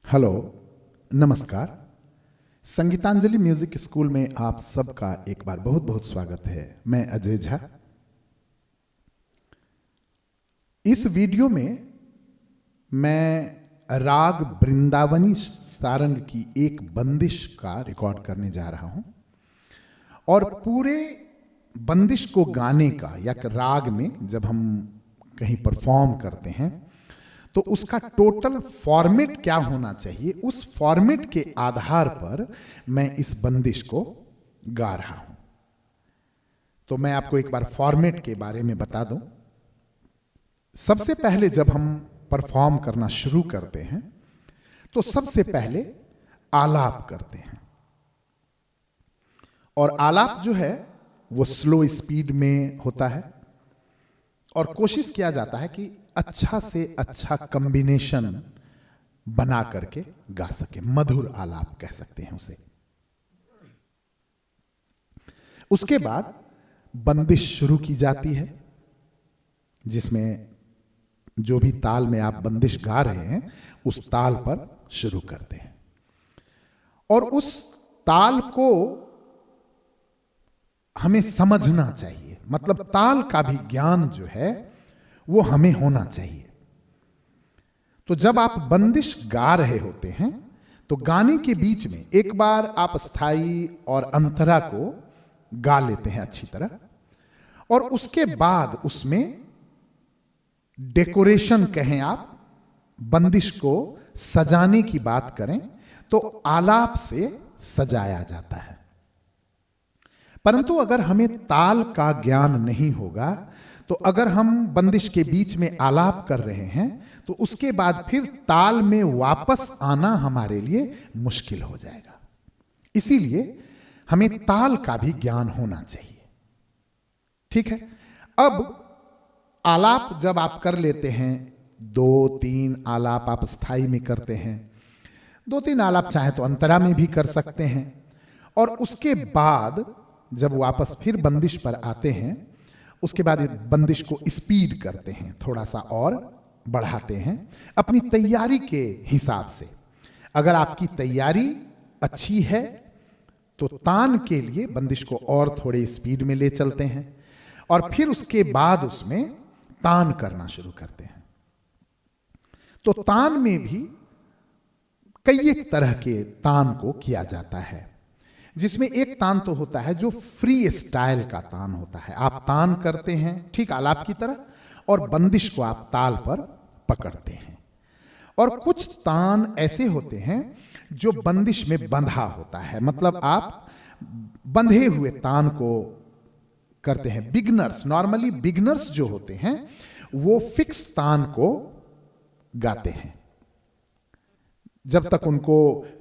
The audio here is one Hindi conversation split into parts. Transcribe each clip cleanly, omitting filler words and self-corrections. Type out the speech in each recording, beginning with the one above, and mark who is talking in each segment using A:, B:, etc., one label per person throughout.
A: हेलो, नमस्कार। संगीतांजलि म्यूजिक स्कूल में आप सबका एक बार बहुत बहुत स्वागत है। मैं अजय झा। इस वीडियो में मैं राग वृंदावनी सारंग की एक बंदिश का रिकॉर्ड करने जा रहा हूं और पूरे बंदिश को गाने का या राग में जब हम कहीं परफॉर्म करते हैं तो उसका टोटल फॉर्मेट क्या होना चाहिए, उस फॉर्मेट के आधार पर मैं इस बंदिश को गा रहा हूं। तो मैं आपको एक बार फॉर्मेट के बारे में बता दूं। सबसे पहले जब हम परफॉर्म करना शुरू करते हैं तो सबसे पहले आलाप करते हैं और आलाप जो है वो स्लो स्पीड में होता है और कोशिश किया जाता है कि अच्छा से अच्छा कॉम्बिनेशन बना करके गा सके। मधुर आलाप कह सकते हैं उसे। उसके बाद बंदिश शुरू की जाती है जिसमें जो भी ताल में आप बंदिश गा रहे हैं उस ताल पर शुरू करते हैं और उस ताल को हमें समझना चाहिए। मतलब ताल का भी ज्ञान जो है वो हमें होना चाहिए। तो जब आप बंदिश गा रहे होते हैं तो गाने के बीच में एक बार आप स्थाई और अंतरा को गा लेते हैं अच्छी तरह और उसके बाद उसमें डेकोरेशन कहें, आप बंदिश को सजाने की बात करें तो आलाप से सजाया जाता है। परंतु अगर हमें ताल का ज्ञान नहीं होगा तो अगर हम बंदिश के बीच में आलाप कर रहे हैं तो उसके बाद फिर ताल में वापस आना हमारे लिए मुश्किल हो जाएगा। इसीलिए हमें ताल का भी ज्ञान होना चाहिए। ठीक है। अब आलाप जब आप कर लेते हैं, 2-3 आलाप आप स्थाई में करते हैं, 2-3 आलाप चाहे तो अंतरा में भी कर सकते हैं और उसके बाद जब वापस फिर बंदिश पर आते हैं उसके बाद बंदिश को स्पीड करते हैं, थोड़ा सा और बढ़ाते हैं अपनी तैयारी के हिसाब से। अगर आपकी तैयारी अच्छी है तो तान के लिए बंदिश को और थोड़े स्पीड में ले चलते हैं और फिर उसके बाद उसमें तान करना शुरू करते हैं। तो तान में भी कई एक तरह के तान को किया जाता है जिसमें एक तान तो होता है जो फ्री स्टाइल का तान होता है। आप तान करते हैं ठीक आलाप की तरह और बंदिश को आप ताल पर पकड़ते हैं। और कुछ तान ऐसे होते हैं जो बंदिश में बंधा होता है, मतलब आप बंधे हुए तान को करते हैं। बिगनर्स, नॉर्मली बिगनर्स जो होते हैं वो फिक्स तान को गाते हैं। जब तक उनको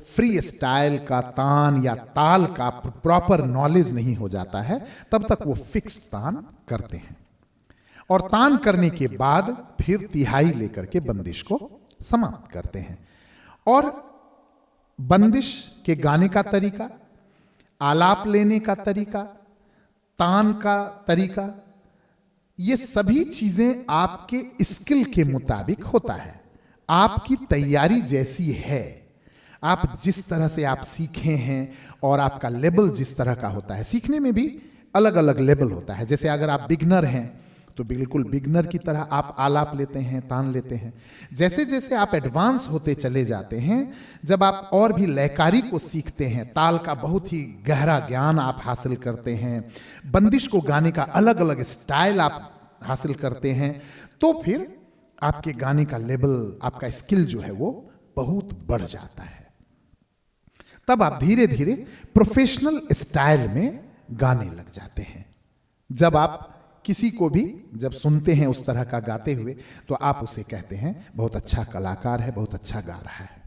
A: फ्री स्टाइल का तान या ताल का प्रॉपर नॉलेज नहीं हो जाता है तब तक वो फिक्स तान करते हैं और तान करने के बाद फिर तिहाई लेकर के बंदिश को समाप्त करते हैं। और बंदिश के गाने का तरीका, आलाप लेने का तरीका, तान का तरीका, ये सभी चीजें आपके स्किल के मुताबिक होता है। आपकी तैयारी जैसी है, आप जिस तरह से आप सीखे हैं और आपका लेवल जिस तरह का होता है, सीखने में भी अलग अलग लेवल होता है। जैसे अगर आप बिगनर हैं तो बिल्कुल बिगनर की तरह आप आलाप लेते हैं, तान लेते हैं। जैसे जैसे आप एडवांस होते चले जाते हैं, जब आप और भी लयकारी को सीखते हैं, ताल का बहुत ही गहरा ज्ञान आप हासिल करते हैं, बंदिश को गाने का अलग अलग स्टाइल आप हासिल करते हैं, तो फिर आपके गाने का लेवल, आपका स्किल जो है वो बहुत बढ़ जाता है। तब आप धीरे धीरे प्रोफेशनल स्टाइल में गाने लग जाते हैं। जब आप किसी को भी जब सुनते हैं उस तरह का गाते हुए तो आप उसे कहते हैं बहुत अच्छा कलाकार है, बहुत अच्छा गा रहा है।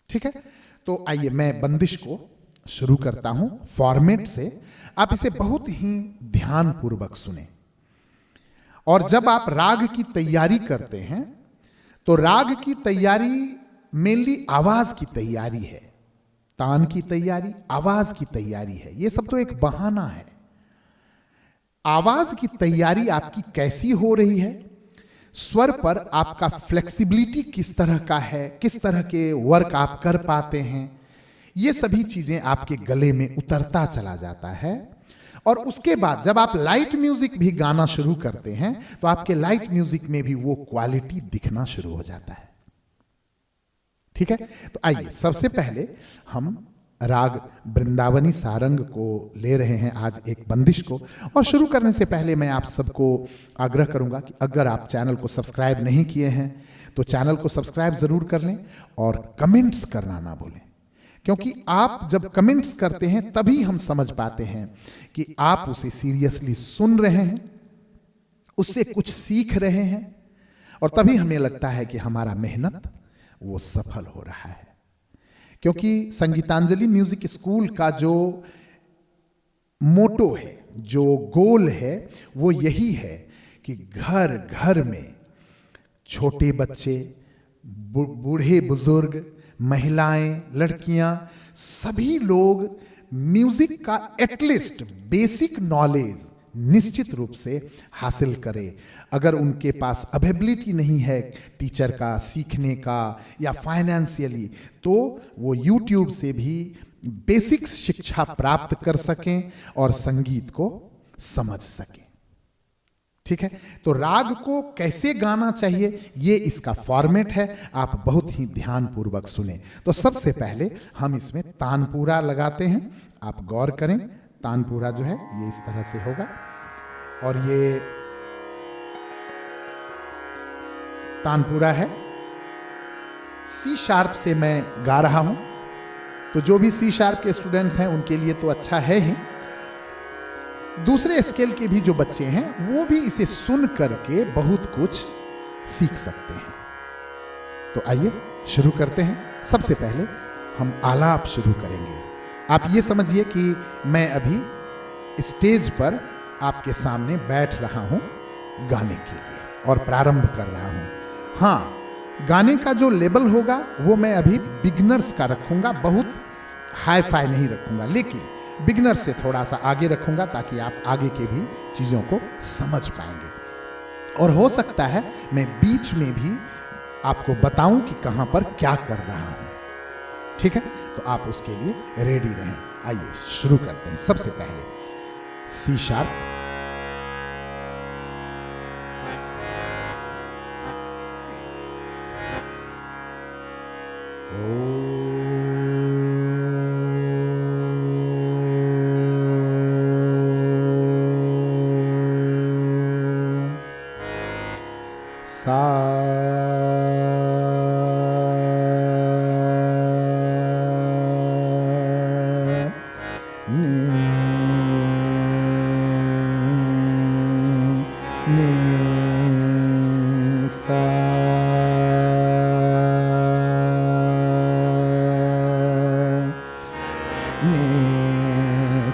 A: ठीक है। तो आइए मैं बंदिश को शुरू करता हूं फॉर्मेट से। आप इसे बहुत ही ध्यानपूर्वक सुने और जब आप राग की तैयारी करते हैं तो राग की तैयारी मेनली आवाज की तैयारी है, तान की तैयारी, आवाज की तैयारी है। ये सब तो एक बहाना है। आवाज की तैयारी आपकी कैसी हो रही है, स्वर पर आपका फ्लेक्सिबिलिटी किस तरह का है, किस तरह के वर्क आप कर पाते हैं, ये सभी चीजें आपके गले में उतरता चला जाता है। और उसके बाद जब आप लाइट म्यूजिक भी गाना शुरू करते हैं तो आपके लाइट म्यूजिक में भी वो क्वालिटी दिखना शुरू हो जाता है। ठीक है, तो आइए सबसे पहले हम राग वृंदावनी सारंग को ले रहे हैं आज एक बंदिश को। और शुरू करने से पहले मैं आप सबको आग्रह करूंगा कि अगर आप चैनल को सब्सक्राइब नहीं किए हैं तो चैनल को सब्सक्राइब जरूर कर लें और कमेंट्स करना ना भूलें, क्योंकि आप जब कमेंट्स करते हैं तभी हम समझ पाते हैं कि आप उसे सीरियसली सुन रहे हैं, उससे कुछ सीख रहे हैं, और तभी हमें लगता है कि हमारा मेहनत वो सफल हो रहा है। क्योंकि संगीतांजलि म्यूजिक स्कूल का जो मोटो है, जो गोल है, वो यही है कि घर घर में छोटे बच्चे, बूढ़े बुजुर्ग, महिलाएं, लड़कियां, सभी लोग म्यूजिक का एटलीस्ट बेसिक नॉलेज निश्चित रूप से हासिल करें। अगर उनके पास अवेलेबिलिटी नहीं है टीचर का सीखने का या फाइनेंशियली, तो वो यूट्यूब से भी बेसिक शिक्षा प्राप्त कर सकें और संगीत को समझ सकें। ठीक है, तो राग को कैसे गाना चाहिए ये इसका फॉर्मेट है, आप बहुत ही ध्यानपूर्वक सुने। तो सबसे पहले हम इसमें तानपुरा लगाते हैं, आप गौर करें। तानपुरा जो है ये इस तरह से होगा, और ये तानपुरा है। सी शार्प से मैं गा रहा हूं, तो जो भी सी शार्प के स्टूडेंट्स हैं उनके लिए तो अच्छा है ही, दूसरे स्केल के भी जो बच्चे हैं वो भी इसे सुन करके बहुत कुछ सीख सकते हैं। तो आइए शुरू करते हैं। सबसे पहले हम आलाप शुरू करेंगे। आप ये समझिए कि मैं अभी स्टेज पर आपके सामने बैठ रहा हूं गाने के लिए और प्रारंभ कर रहा हूं। हाँ, गाने का जो लेवल होगा वो मैं अभी बिगनर्स का रखूंगा, बहुत हाई फाई नहीं रखूंगा, लेकिन बिगनर से थोड़ा सा आगे रखूंगा ताकि आप आगे के भी चीजों को समझ पाएंगे। और हो सकता है मैं बीच में भी आपको बताऊं कि कहां पर क्या कर रहा हूं। ठीक है, तो आप उसके लिए रेडी रहें। आइए शुरू करते हैं। सबसे पहले सी शार्प,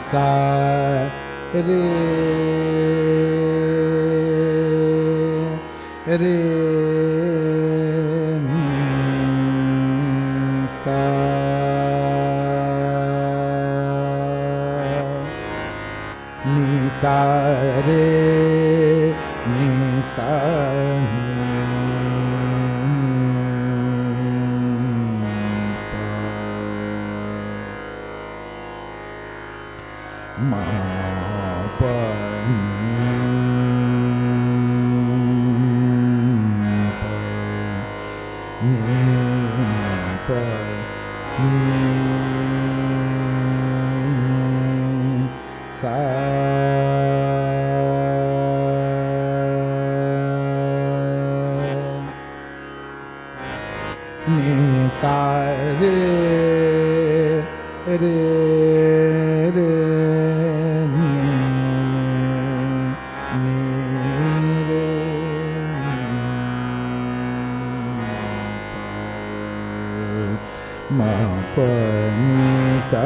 A: सा, रे सा, नि सा रे नि सा मा पा सा रे रे रे नी रे मा प नि सा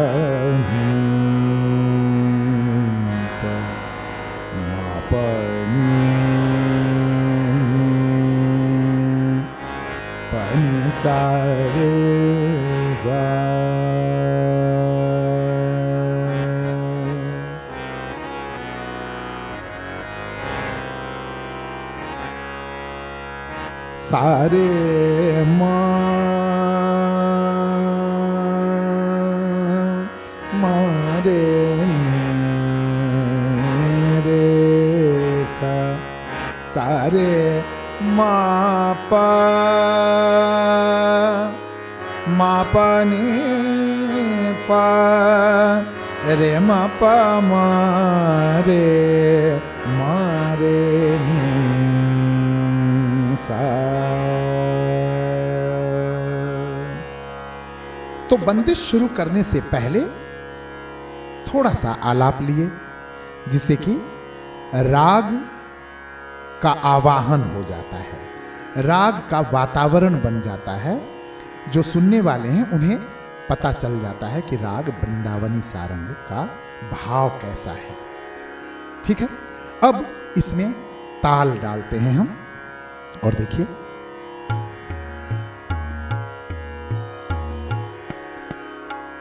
A: नि प मा प नि प नि सा रे सा। सारे मारे रे सा सारे मापा मापा ने पा रे मापा मारे मारे ने सा। तो बंदिश शुरू करने से पहले थोड़ा सा आलाप लिए, जिससे कि राग का आवाहन हो जाता है, राग का वातावरण बन जाता है। जो सुनने वाले हैं उन्हें पता चल जाता है कि राग वृंदावनी सारंग का भाव कैसा है। ठीक है, अब इसमें ताल डालते हैं हम, और देखिए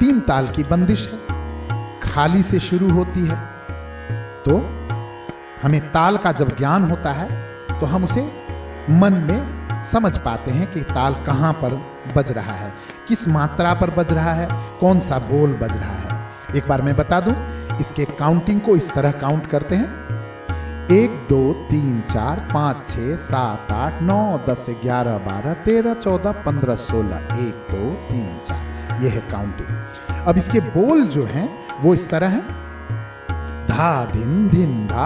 A: तीन ताल की बंदिश है, खाली से शुरू होती है। तो हमें ताल का जब ज्ञान होता है तो हम उसे मन में समझ पाते हैं कि ताल कहां पर बज रहा है, किस मात्रा पर बज रहा है, कौन सा बोल बज रहा है। एक बार मैं बता दूं, इसके काउंटिंग को इस तरह काउंट करते हैं: 1 2 3 4 5 6 7 8 9 10 11 12 13 14 15 16 1 2 3 4, ये है काउंटिंग। अब इसके बोल जो हैं वो इस तरह है: धा धिन धिन धा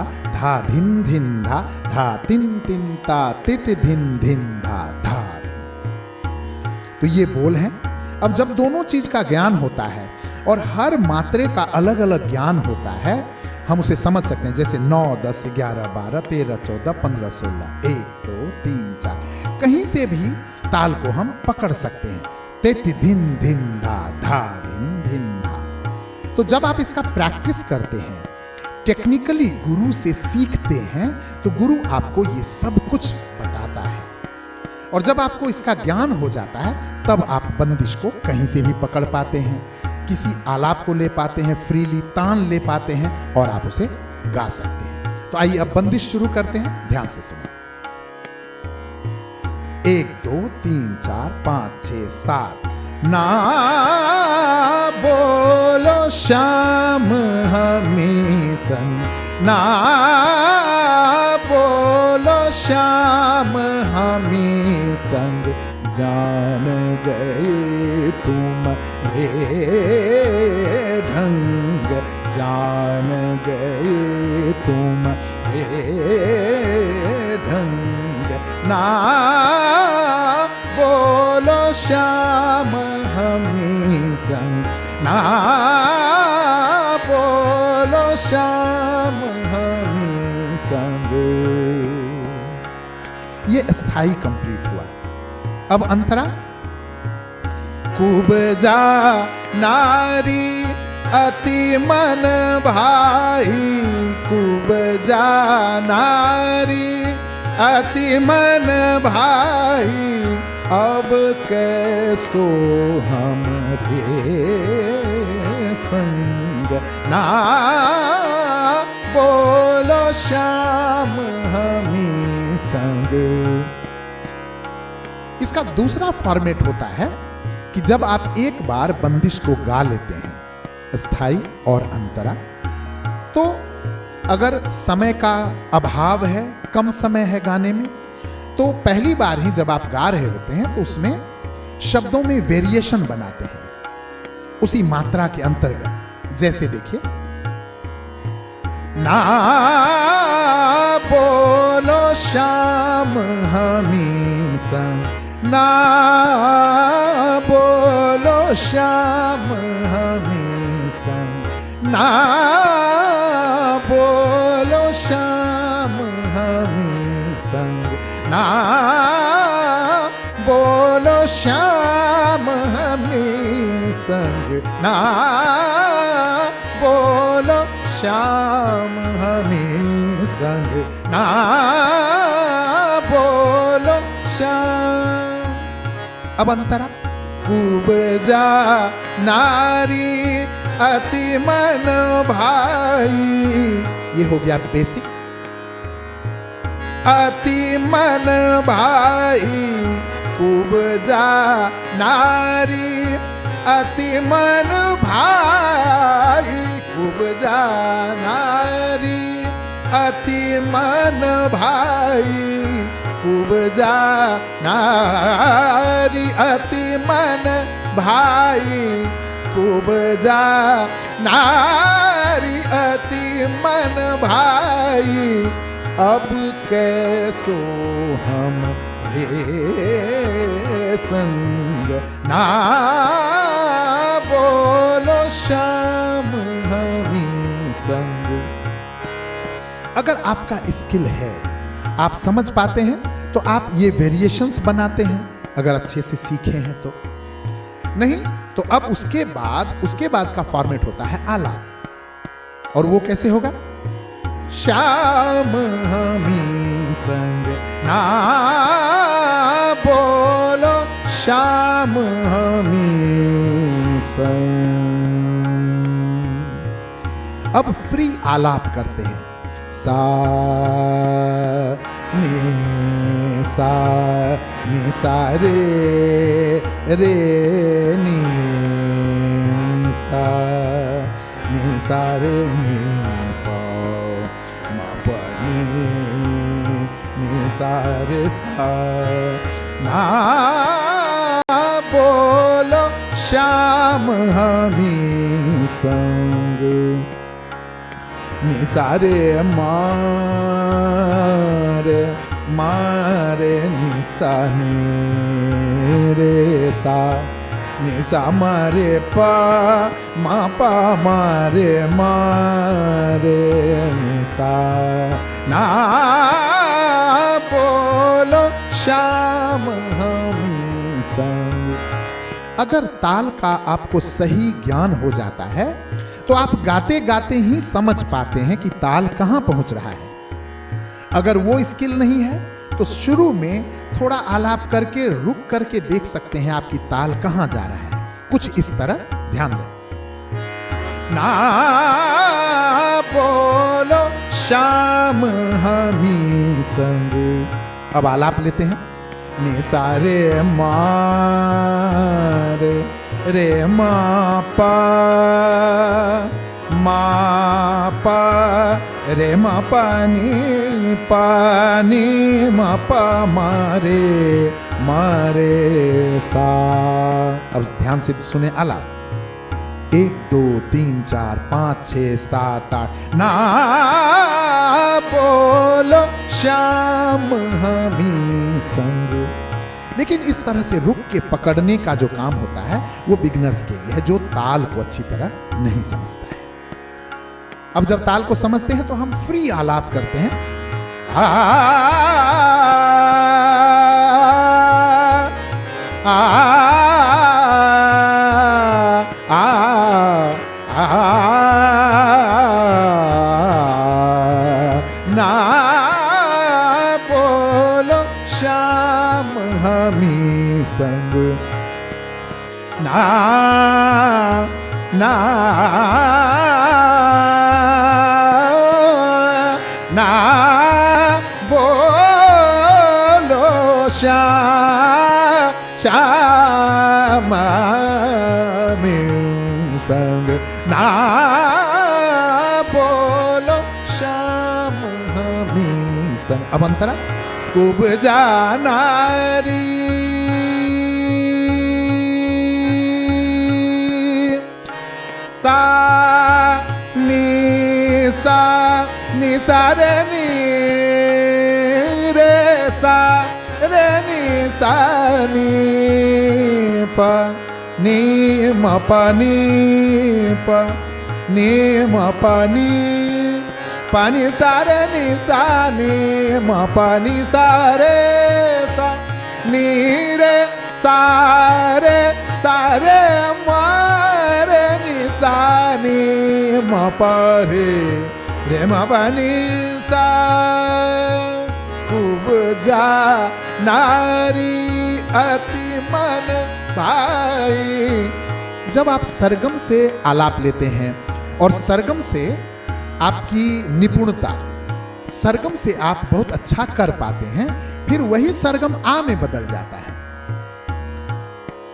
A: धिन धिन धा तिन तिन ता तिट धिन धिन धा धा। तो ये बोल हैं। अब जब दोनों चीज का ज्ञान होता है और हर मात्रे का अलग अलग ज्ञान होता है, हम उसे समझ सकते हैं। जैसे 9 10 11 12 13 14 15 16 1 2 3 4, कहीं से भी ताल को हम पकड़ सकते हैं। तिट धिन धिन धा धिन धिन धा। तो जब आप इसका प्रैक्टिस करते हैं, टेक्निकली गुरु से सीखते हैं, तो गुरु आपको ये सब कुछ बताता है। और जब आपको इसका ज्ञान हो जाता है, तब आप बंदिश को कहीं से भी पकड़ पाते हैं, किसी आलाप को ले पाते हैं, फ्रीली तान ले पाते हैं और आप उसे गा सकते हैं। तो आइए अब बंदिश शुरू करते हैं, ध्यान से सुनो। 1 2 3 4 5 6 7। ना बोलो श्याम हमें संग, ना बोलो श्याम हमें संग, जान गए तुम रे ढंग, जान गए तुम रे ढंग। ना बोलो श्याम हमें संग, ना बोलो श्याम हमें संग। ये स्थाई कंप्लीट हुआ। अब अंतरा। खूब जा नारी अति मन भाई, खूब जा नारी अति मन भाई, अब कैसो हम रे संग, ना बोलो श्याम हमें संग। इसका दूसरा फॉर्मेट होता है कि जब आप एक बार बंदिश को गा लेते हैं, स्थाई और अंतरा, तो अगर समय का अभाव है, कम समय है गाने में, तो पहली बार ही जब आप गा रहे होते हैं तो उसमें शब्दों में वेरिएशन बनाते हैं उसी मात्रा के अंतर्गत। जैसे देखिए, ना बोलो श्याम हमें संग, ना बोलो श्याम हमें संग, ना बोलो श्याम हमें संग, ना बोलो श्याम हमें संग, ना बोलो श्याम हमें संग, ना बोलो श्याम। अब अंतरा। खूब जा नारी अति मन भाई, ये हो गया बेसिक। अति मन भाई कुबजा नारी, अति मन भाई कुबजा नारी, अति मन भाई कुबजा नारी, अति मन भाई कुबजा नारी, अति मन भाई अब कैसो हम रे संग ना बोलो श्याम हमी संग। अगर आपका स्किल है, आप समझ पाते हैं तो आप ये वेरिएशंस बनाते हैं, अगर अच्छे से सीखे हैं तो। नहीं तो अब उसके बाद का फॉर्मेट होता है आलाप, और वो कैसे होगा? श्याम हमी संग ना बोलो श्याम हमी संग। अब फ्री आलाप करते हैं। सा नी सा रे रे नी सा रे नी पा मा पा नी सा रे सा ना बोलो श्याम हमी संग। निसारे मारे मारे निसा रे सा निसा मारे पा मारे मारे निसा ना बोलो श्याम हमी संग। अगर ताल का आपको सही ज्ञान हो जाता है तो आप गाते गाते ही समझ पाते हैं कि ताल कहां पहुंच रहा है। अगर वो स्किल नहीं है तो शुरू में थोड़ा आलाप करके रुक करके देख सकते हैं आपकी ताल कहां जा रहा है। कुछ इस तरह, ध्यान दें। ना बोलो श्याम हमी संग। अब आलाप लेते हैं। ने सारे मारे रे मा पा रे मा पानी मा पा मारे मारे सा। अब ध्यान से सुने आलाप। 1 2 3 4 5 6 7 8 ना बोलो श्याम हमी संग। लेकिन इस तरह से रुक के पकड़ने का जो काम होता है वो बिगिनर्स के लिए है, जो ताल को अच्छी तरह नहीं समझता है। अब जब ताल को समझते हैं तो हम फ्री आलाप करते हैं। आ आ आ ना बोलो श्याम हमी संग। ना ना ना बोलो श्याम हमी संग। ना बोलो श्याम हमी संग। अब अंतरा। कुबजा नारी सा नी सा रे नी रे सा रे नी सा नी पा नी म पा नी पा नी म पा नी पानी सारे नी सा नी म पानी सारे सा नी रे सारे सारे मारे नी सा नी म पारे रे म पानी सा। कुबजा नारी अति मन भाई। जब आप सरगम से आलाप लेते हैं और सरगम से आपकी निपुणता सरगम से आप बहुत अच्छा कर पाते हैं, फिर वही सरगम आ में बदल जाता है।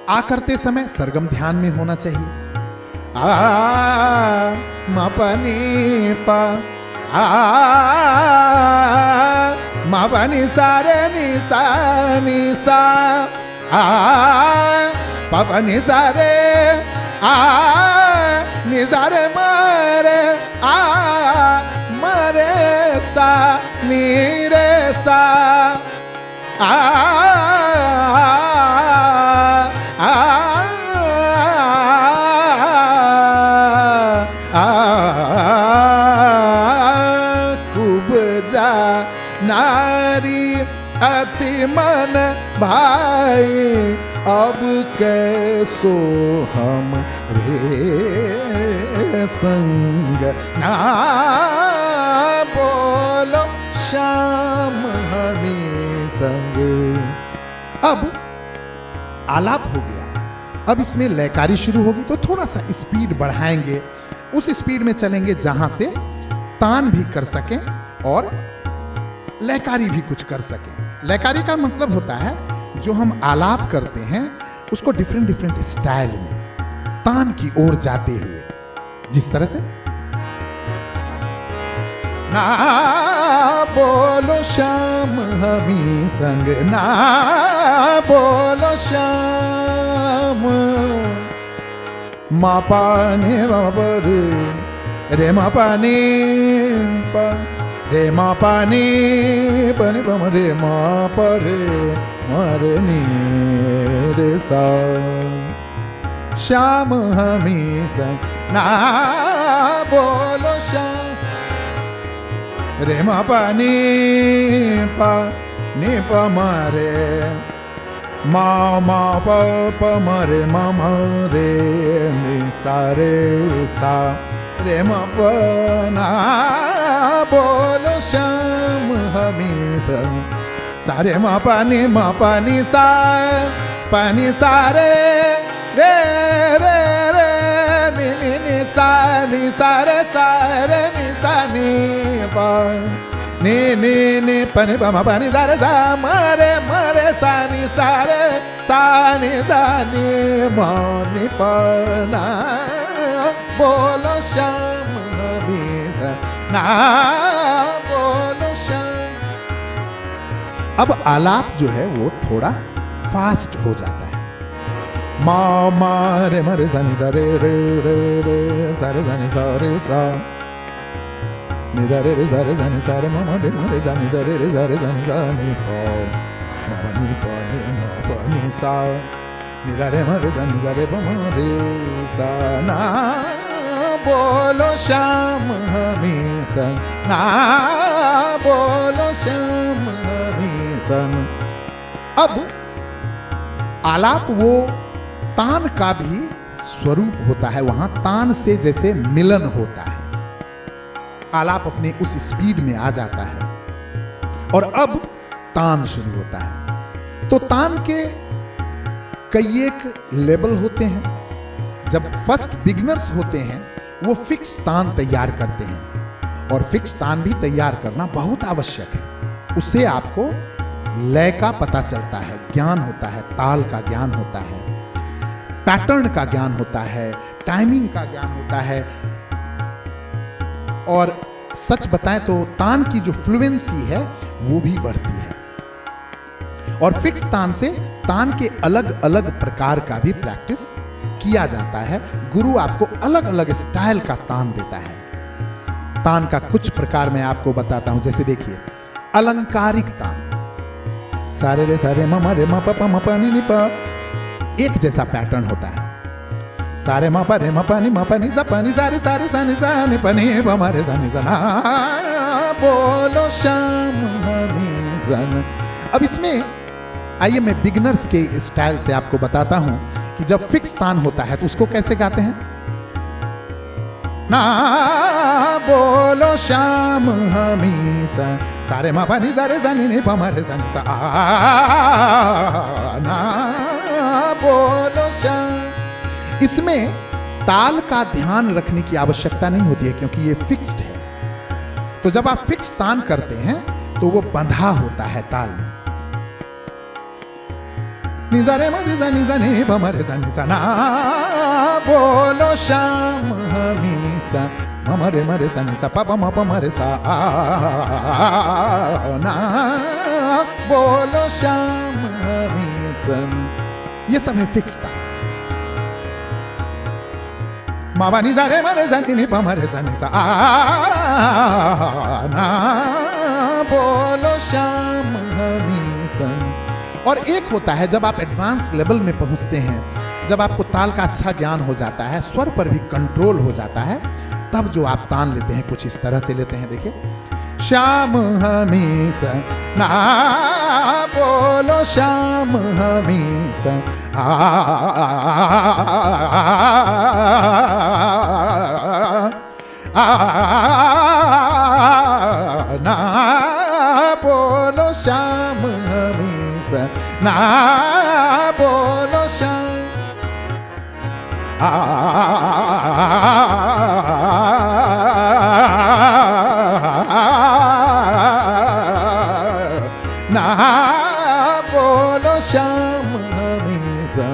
A: आ करते समय सरगम ध्यान में होना चाहिए। आ मा पा नी पा, आ मा पा नी सा रे नी सा नी सा, आ पा पा नी सा रे, आ नी सा रे मा रे, आ मा रे सा नी रे सा, आ कुब्जा नारी अति मन भाई, अब कैसो हम रे संग ना बोलो श्याम हमें संग। अब आलाप हो गया, अब इसमें लयकारी शुरू होगी, तो थोड़ा सा स्पीड बढ़ाएंगे, उस स्पीड में चलेंगे जहां से तान भी कर सकें और लयकारी भी कुछ कर सकें। लयकारी का मतलब होता है जो हम आलाप करते हैं उसको डिफरेंट डिफरेंट स्टाइल में तान की ओर जाते हुए, जिस तरह से ना बोलो श्याम हमी संग, ना बोलो श्याम, मा पा ने मा पा रे मा पा ने पा रे मा पा ने पा ने पा रे मा पा रे मा रे नी रे सा, श्याम हमी संग ना बोलो श्याम, रे मा पा ने पा मा रे मा मा पा पा मा रे मा मा रे नी सा रे सा, रे मा पा ना बोलो श्याम हमी संग, सा रे मा पा नी सा रे रे रे रे नी नी नी सा रे नी सा नी पा नी नी नी पा नी पा मा पा नी सा रे सा मा रे सा नी सा नी दा नी मा नी पा ना बोलो श्याम हमी ना बोलो श्याम। अब आलाप जो है वो थोड़ा फास्ट हो जाता है। मा मा रे मा रे सा नी दा रे रे रे रे सा रे सा नी सा रे सा नी दा रे रे सा रे सा नी सा रे मा मा रे सा नी दा रे रे सा रे सा नी सा नी पा मा पा नी पा नी मा पा नी सा नी दा रे मा रे सा नी दा रे पा मा रे सा, ना बोलो श्याम हमी संग, ना बोलो श्याम हमी संग। अब आलाप वो तान का भी स्वरूप होता है, वहां तान से जैसे मिलन होता है, आलाप अपने उस स्पीड में आ जाता है और अब तान शुरू होता है। तो तान के कई एक लेवल होते हैं। जब फर्स्ट बिगिनर्स होते हैं वो फिक्स तान तैयार करते हैं, और फिक्स तान भी तैयार करना बहुत आवश्यक है। उससे आपको लय का पता चलता है, ज्ञान होता है, ताल का ज्ञान होता है, पैटर्न का ज्ञान होता है, टाइमिंग का ज्ञान होता है। और सच बताएं तो तान की जो फ्लुएंसी है वो भी बढ़ती है। और फिक्स तान से तान के अलग अलग प्रकार का भी प्रैक्टिस किया जाता है। गुरु आपको अलग अलग स्टाइल का तान देता है। तान का कुछ प्रकार मैं आपको बताता हूं, जैसे देखिए अलंकारिक तान, सारे रे सारे मा रे मा पा मा पा नी पा, एक जैसा पैटर्न होता है। सारे मा पा रे मा पा नी सा पा नी सारे सारे सा नी पा नी पा मा रे सा नी सा, ना बोलो श्याम हमी संग। अब इसमें आइए मैं बिगिनर्स के स्टाइल से आपको बताता हूं कि जब फिक्स तान होता है तो उसको कैसे गाते हैं। ना बोलो श्याम हमी संग, सारे मा पा नी सारे सा नी पा मा रे सा नी सा, ना बोलो श्याम। इसमें ताल का ध्यान रखने की आवश्यकता नहीं होती है क्योंकि ये फिक्स्ड है। तो जब आप फिक्स तान करते हैं तो वो बंधा होता है ताल में। निजा रे निजा निजा ने बमरे सा निसा ना बोलो श्याम हमीसा ममरे मरे सा निसा पापा मापा मरे सा ना बोलो श्याम हमीसा। ये सब है फिक्स ताल। मावा निजा रे मरे सा नि पमरे सा निसा ना बोलो श्याम हमीसा। और एक होता है जब आप एडवांस लेवल में पहुंचते हैं, जब आपको ताल का अच्छा ज्ञान हो जाता है, स्वर पर भी कंट्रोल हो जाता है, तब जो आप तान लेते हैं कुछ इस तरह से लेते हैं। देखिए, श्याम हमीसा ना बोलो श्याम हमीसा ना बोलो श्याम हमीसा ना बोलो श्याम ना बोलो श्याम हमीसा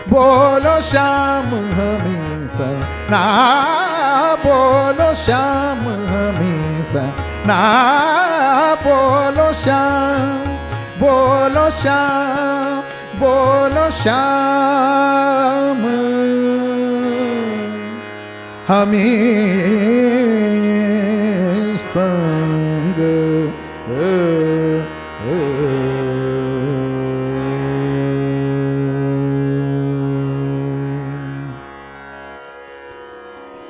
A: बोलो श्याम हमीसा ना बोलो श्याम हमीसा ना बोलो श्याम बोलो श्याम बोलो श्याम हमीसा संग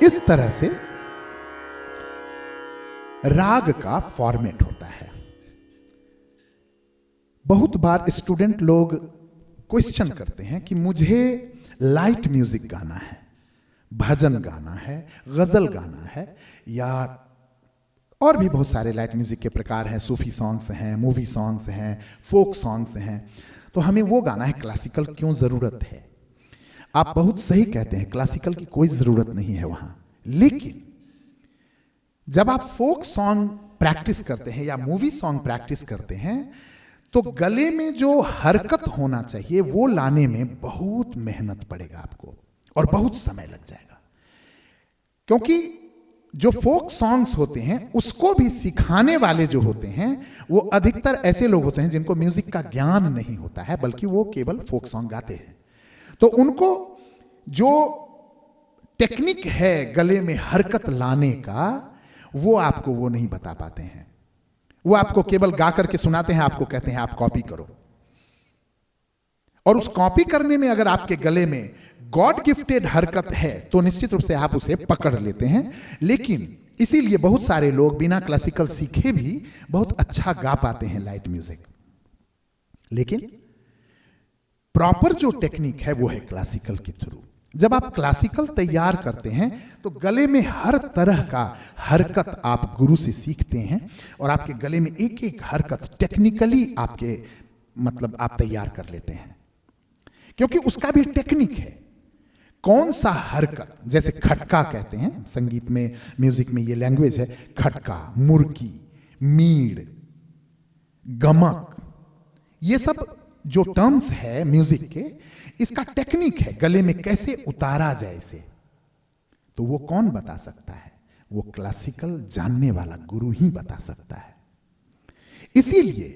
A: इस तरह से राग का फॉर्मेट होता है। बहुत बार स्टूडेंट लोग क्वेश्चन करते हैं कि मुझे लाइट म्यूजिक गाना है, भजन गाना है, गजल गाना है, या और भी बहुत सारे लाइट म्यूजिक के प्रकार हैं, सूफी सॉन्ग्स हैं, मूवी सॉन्ग्स हैं, फोक सॉन्ग्स हैं, तो हमें वो गाना है, क्लासिकल क्यों जरूरत है? आप बहुत सही कहते हैं, क्लासिकल की कोई जरूरत नहीं है वहां। लेकिन जब आप फोक सॉन्ग प्रैक्टिस करते हैं या मूवी सॉन्ग प्रैक्टिस करते हैं, तो गले में जो हरकत होना चाहिए वो लाने में बहुत मेहनत पड़ेगा आपको और बहुत समय लग जाएगा। क्योंकि जो फोक सॉन्ग्स होते हैं उसको भी सिखाने वाले जो होते हैं वो अधिकतर ऐसे लोग होते हैं जिनको म्यूजिक का ज्ञान नहीं होता है, बल्कि वो केवल फोक सॉन्ग गाते हैं। तो उनको जो टेक्निक है गले में हरकत लाने का, वो आपको वो नहीं बता पाते हैं। वो आपको केवल गा करके सुनाते हैं, आपको कहते हैं आप कॉपी करो। और उस कॉपी करने में अगर आपके गले में गॉड गिफ्टेड हरकत है तो निश्चित रूप से आप उसे पकड़ लेते हैं। लेकिन इसीलिए बहुत सारे लोग बिना क्लासिकल सीखे भी बहुत अच्छा गा पाते हैं लाइट म्यूजिक। लेकिन प्रॉपर जो टेक्निक है वो है क्लासिकल के थ्रू। जब आप क्लासिकल तैयार करते हैं तो गले में हर तरह का हरकत आप गुरु से सीखते हैं और आपके गले में एक एक हरकत टेक्निकली आपके मतलब आप तैयार कर लेते हैं, क्योंकि उसका भी टेक्निक है। कौन सा हरकत, जैसे खटका कहते हैं संगीत में, म्यूजिक में ये लैंग्वेज है, खटका, मुर्की, मीड़, गमक, ये सब जो टर्म्स है म्यूजिक के, इसका टेक्निक है गले में कैसे उतारा जाए इसे। तो वो कौन बता सकता है? वो क्लासिकल जानने वाला गुरु ही बता सकता है। इसीलिए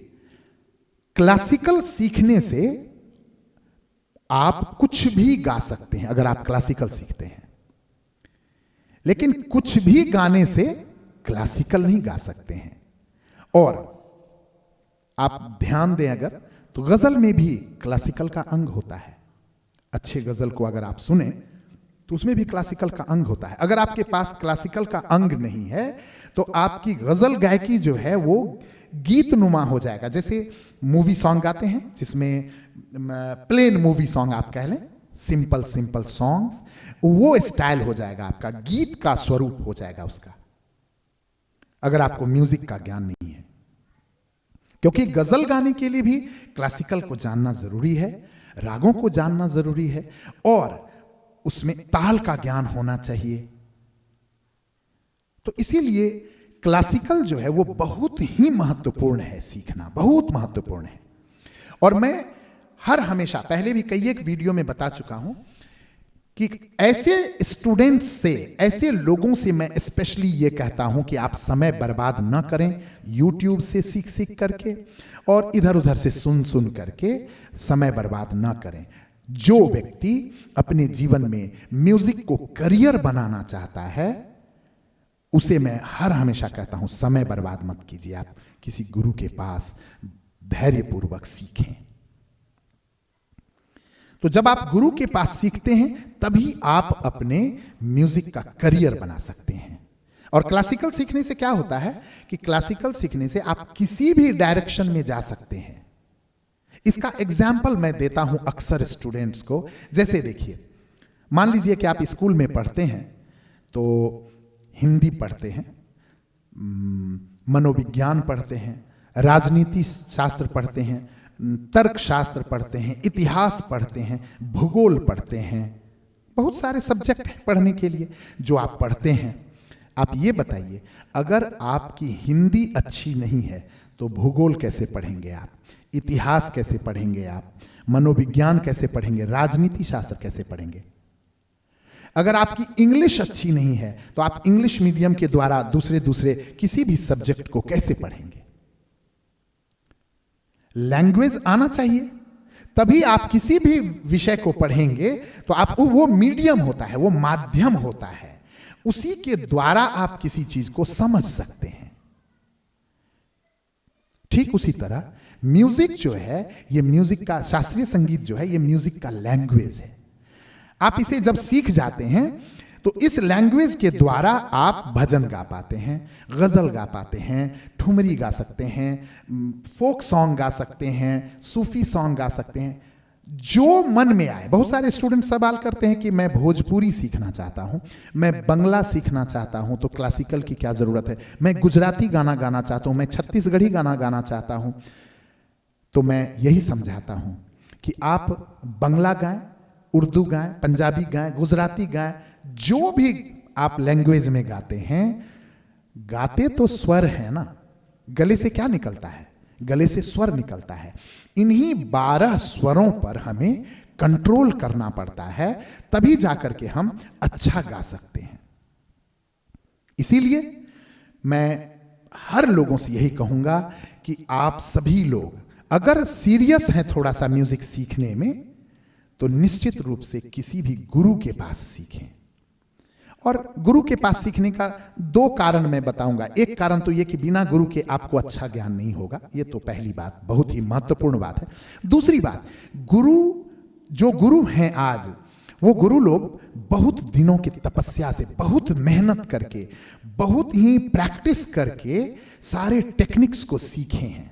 A: क्लासिकल सीखने से आप कुछ भी गा सकते हैं अगर आप क्लासिकल सीखते हैं, लेकिन कुछ भी गाने से क्लासिकल नहीं गा सकते हैं। और आप ध्यान दें अगर, तो गजल में भी क्लासिकल का अंग होता है। अच्छे गजल को अगर आप सुने तो उसमें भी क्लासिकल का अंग होता है। अगर आपके पास क्लासिकल का अंग नहीं है तो आपकी गजल गायकी जो है वो गीत नुमा हो जाएगा। जैसे मूवी सॉन्ग गाते हैं जिसमें प्लेन मूवी सॉन्ग आप कह लें, सिंपल सिंपल सॉन्ग्स, वो स्टाइल हो जाएगा आपका, गीत का स्वरूप हो जाएगा उसका। अगर आपको म्यूजिक का ज्ञान नहीं है, क्योंकि गजल गाने के लिए भी क्लासिकल को जानना जरूरी है, रागों को जानना जरूरी है, और उसमें ताल का ज्ञान होना चाहिए। तो इसीलिए क्लासिकल जो है वो बहुत ही महत्वपूर्ण है, सीखना बहुत महत्वपूर्ण है। और मैं हर हमेशा पहले भी कई एक वीडियो में बता चुका हूं कि ऐसे स्टूडेंट्स से, ऐसे लोगों से मैं स्पेशली ये कहता हूं कि आप समय बर्बाद ना करें YouTube से सीख सीख करके और इधर उधर से सुन सुन करके समय बर्बाद ना करें। जो व्यक्ति अपने जीवन में म्यूजिक को करियर बनाना चाहता है, उसे मैं हर हमेशा कहता हूं समय बर्बाद मत कीजिए, आप किसी गुरु के पास धैर्यपूर्वक सीखें। तो जब आप गुरु के पास सीखते हैं तभी आप अपने म्यूजिक का करियर बना सकते हैं। और क्लासिकल सीखने से क्या होता है कि क्लासिकल सीखने से आप किसी भी डायरेक्शन में जा सकते हैं। इसका एग्जाम्पल मैं देता हूं अक्सर स्टूडेंट्स को। जैसे देखिए, मान लीजिए कि आप स्कूल में पढ़ते हैं, तो हिंदी पढ़ते हैं, मनोविज्ञान पढ़ते हैं, राजनीति शास्त्र पढ़ते हैं, तर्क शास्त्र पढ़ते हैं, इतिहास पढ़ते हैं, भूगोल पढ़ते हैं, बहुत सारे सब्जेक्ट हैं पढ़ने के लिए जो आप पढ़ते हैं। आप ये बताइए, अगर आपकी हिंदी अच्छी नहीं है तो भूगोल कैसे पढ़ेंगे आप, इतिहास कैसे पढ़ेंगे आप, मनोविज्ञान कैसे पढ़ेंगे, राजनीति शास्त्र कैसे पढ़ेंगे? अगर आपकी इंग्लिश अच्छी नहीं है तो आप इंग्लिश मीडियम के द्वारा दूसरे किसी भी सब्जेक्ट को कैसे पढ़ेंगे? लैंग्वेज आना चाहिए, तभी आप किसी भी विषय को पढ़ेंगे। तो आप, वो मीडियम होता है, वो माध्यम होता है, उसी के द्वारा आप किसी चीज को समझ सकते हैं। ठीक उसी तरह म्यूजिक जो है, ये म्यूजिक का, शास्त्रीय संगीत जो है, ये म्यूजिक का लैंग्वेज है। आप इसे जब सीख जाते हैं तो इस लैंग्वेज के द्वारा आप भजन गा पाते हैं, गजल गा पाते हैं, ठुमरी गा सकते हैं, फोक सॉन्ग गा सकते हैं, सूफी सॉन्ग गा सकते हैं, जो मन में आए। बहुत सारे स्टूडेंट सवाल करते हैं कि मैं भोजपुरी सीखना चाहता हूं, मैं बंगला सीखना चाहता हूं, तो क्लासिकल की क्या जरूरत है? मैं गुजराती गाना गाना चाहता हूं, मैं छत्तीसगढ़ी गाना गाना चाहता हूं। तो मैं यही समझाता हूं कि आप बंगला गाएं, उर्दू गाएं, पंजाबी गाएं, गुजराती गाएं, जो भी आप लैंग्वेज में गाते हैं, गाते तो स्वर है ना, गले से क्या निकलता है? गले से स्वर निकलता है। इन्हीं 12 स्वरों पर हमें कंट्रोल करना पड़ता है, तभी जाकर के हम अच्छा गा सकते हैं। इसीलिए मैं हर लोगों से यही कहूंगा कि आप सभी लोग अगर सीरियस हैं थोड़ा सा म्यूजिक सीखने में, तो निश्चित रूप से किसी भी गुरु के पास सीखें। और गुरु के पास सीखने का 2 कारण मैं बताऊंगा। एक कारण तो ये कि बिना गुरु के आपको अच्छा ज्ञान नहीं होगा, ये तो पहली बात, बहुत ही महत्वपूर्ण बात है। दूसरी बात, जो गुरु हैं आज, वो गुरु लोग बहुत दिनों की तपस्या से, बहुत मेहनत करके, बहुत ही प्रैक्टिस करके सारे टेक्निक्स को सीखे हैं।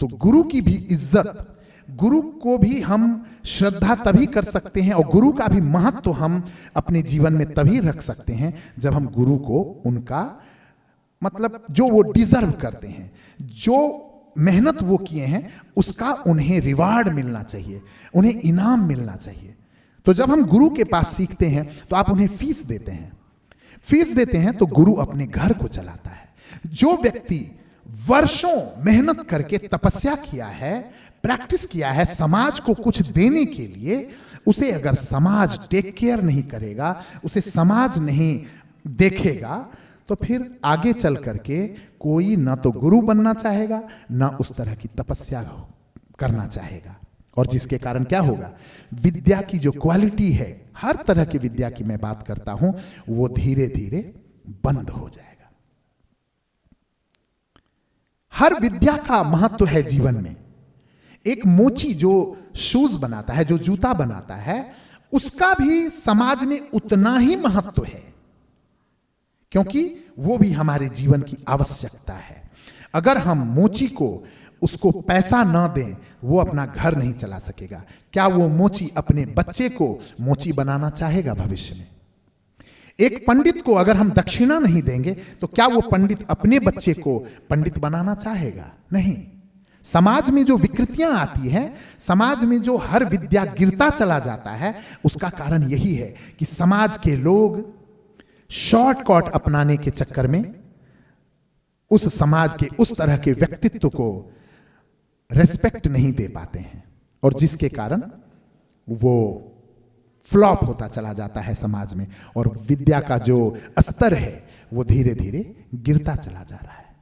A: तो गुरु की भी इज्जत, गुरु को भी हम श्रद्धा तभी कर सकते हैं, और गुरु का भी महत्व हम अपने जीवन में तभी रख सकते हैं जब हम गुरु को उनका, मतलब जो वो डिजर्व करते हैं, जो मेहनत वो किए हैं, उसका उन्हें रिवार्ड मिलना चाहिए, उन्हें इनाम मिलना चाहिए। तो जब हम गुरु के पास सीखते हैं तो आप उन्हें फीस देते हैं, फीस देते हैं तो गुरु अपने घर को चलाता है। जो व्यक्ति वर्षों मेहनत करके तपस्या किया है, प्रैक्टिस किया है समाज को कुछ देने के लिए, उसे अगर समाज टेक केयर नहीं करेगा, उसे समाज नहीं देखेगा, तो फिर आगे चल करके कोई ना तो गुरु बनना चाहेगा, ना उस तरह की तपस्या करना चाहेगा। और जिसके कारण क्या होगा, विद्या की जो क्वालिटी है, हर तरह की विद्या की मैं बात करता हूं, वो धीरे धीरे बंद हो जाएगा। हर विद्या का महत्व है जीवन में। एक मोची जो शूज बनाता है, जो जूता बनाता है, उसका भी समाज में उतना ही महत्व है, क्योंकि वो भी हमारे जीवन की आवश्यकता है। अगर हम मोची को, उसको पैसा ना दें, वो अपना घर नहीं चला सकेगा। क्या वो मोची अपने बच्चे को मोची बनाना चाहेगा भविष्य में? एक पंडित को अगर हम दक्षिणा नहीं देंगे तो क्या वो पंडित अपने बच्चे को पंडित बनाना चाहेगा? नहीं। समाज में जो विकृतियां आती हैं, समाज में जो हर विद्या गिरता चला जाता है, उसका कारण यही है कि समाज के लोग शॉर्टकट अपनाने के चक्कर में उस समाज के उस तरह के व्यक्तित्व को रेस्पेक्ट नहीं दे पाते हैं, और जिसके कारण वो फ्लॉप होता चला जाता है समाज में, और विद्या का जो स्तर है वो धीरे धीरे गिरता चला जा रहा है।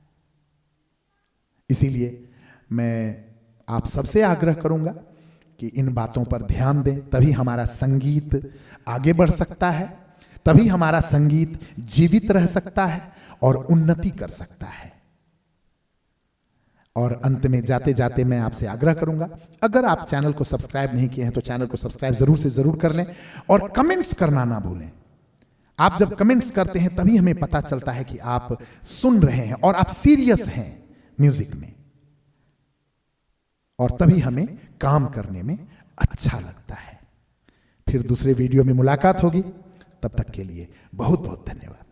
A: इसीलिए मैं आप सबसे आग्रह करूंगा कि इन बातों पर ध्यान दें, तभी हमारा संगीत आगे बढ़ सकता है, तभी हमारा संगीत जीवित रह सकता है और उन्नति कर सकता है। और अंत में जाते जाते मैं आपसे आग्रह करूंगा, अगर आप चैनल को सब्सक्राइब नहीं किए हैं तो चैनल को सब्सक्राइब जरूर से जरूर कर लें, और कमेंट्स करना ना भूलें। आप जब कमेंट्स करते हैं तभी हमें पता चलता है कि आप सुन रहे हैं और आप सीरियस हैं म्यूजिक में, और तभी हमें काम करने में अच्छा लगता है। फिर दूसरे वीडियो में मुलाकात होगी, तब तक के लिए बहुत बहुत धन्यवाद।